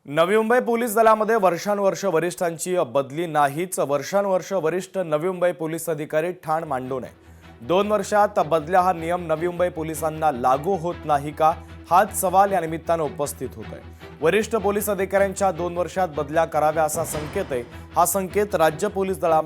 Navi Mumbai police दलामध्ये वर्षानुवर्ष वरिष्ठांची बदली नाहीच। वर्षानुवर्ष वरिष्ठ नवी मुंबई पोलीस अधिकारी ठाण मांडू नये। 2 वर्षात बदल्या हा नियम नवी मुंबई पोलिसांना लागू होत नाही का, हाच सवाल या निमित्तानं उपस्थित होत आहे। वरिष्ठ पोलीस अधिकाऱ्यांच्या 2 वर्षात बदल्या कराव्या असा संकेत आहे। हा संकेत राज्य पोलीस दलात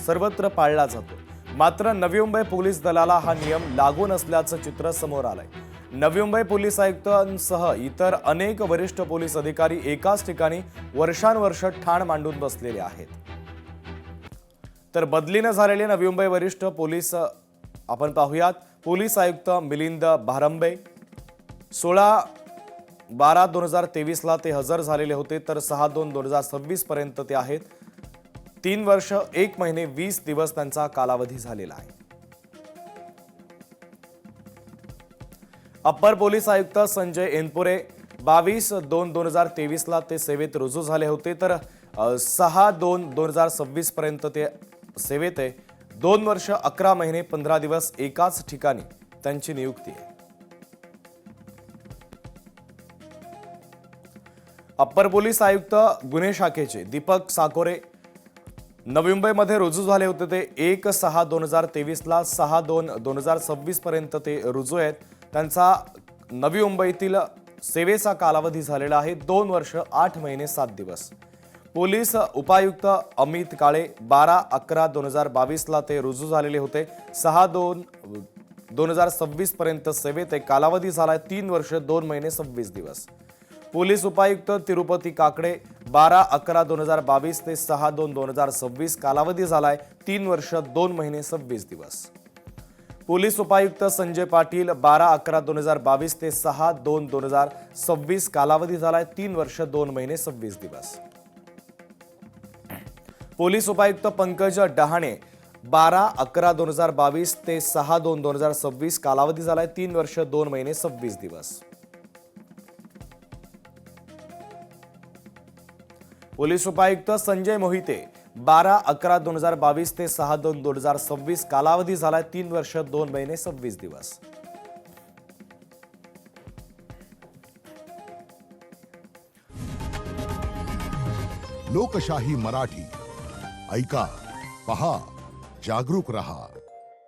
सर्वत्र पाळला जातो। मात्र नवी मुंबई पोलीस दलाला हा नियम लागू नसल्याचं चित्र समोर आलंय। नवी मुंबई पोलीस आयुक्तांसह इतर अनेक वरिष्ठ पोलीस अधिकारी एकाच ठिकाणी वर्षानुवर्ष ठाण मांडून बसलेले आहेत। तर बदलीने झालेले नवी मुंबई वरिष्ठ पोलीस आपण पाहूयात। पोलीस आयुक्त मिलिंद भारंबे 16/12/2023 ला ते हजर झालेले होते, तर 6/2/2026 पर्यंत ते आहेत। 3 वर्ष 1 महिने 20 दिवस त्यांचा कालावधी झालेला आहे। अप्पर पोलीस आयुक्त संजय एनपुरे 22/2/2023 ला ते सेवेत रुजू झाले होते, तर 6/2/2026 पर्यंत ते सेवेत आहे। 2 वर्ष 11 महिने 15 दिवस एकाच ठिकाणी त्यांची नियुक्ती आहे। अप्पर पोलीस आयुक्त गुन्हे शाखेचे दीपक साकोरे नवी मुंबईमध्ये रुजू झाले होते, ते 1/6/2023 ला 6/2/2026 पर्यंत ते रुजू आहेत। त्यांचा नवी मुंबईतील सेवेचा कालावधी झालेला आहे 2 वर्ष 8 महिने 7 दिवस। पोलीस उपायुक्त अमित काळे 12/11/2022 ला ते रुजू झालेले होते, 6/2/2026 पर्यंत सेवेत कालावधी झालाय 3 वर्ष 2 महिने 26 दिवस। पोलीस उपायुक्त तिरुपती काकडे 12/11/2022 ते 6/2/2026 कालावधी झालाय 3 वर्ष 2 महिने 26 दिवस। पोलीस उपायुक्त संजय पाटील 12/11/2022 ते 6/2/2026 कालावधी झालाय 3 वर्ष 2 महिने 26 दिवस। पोलीस उपायुक्त पंकज डहाणे 12/11/2022 ते 6/2/2026 कालावधी झालाय 3 वर्ष 2 महिने 26 दिवस। पोलीस उपायुक्त संजय मोहिते 12/11/2022 ते 6/2/2026 कालावधी झालाय 3 वर्ष 2 महिने 26 दिवस। लोकशाही मराठी ऐका, पहा, जागरूक रहा।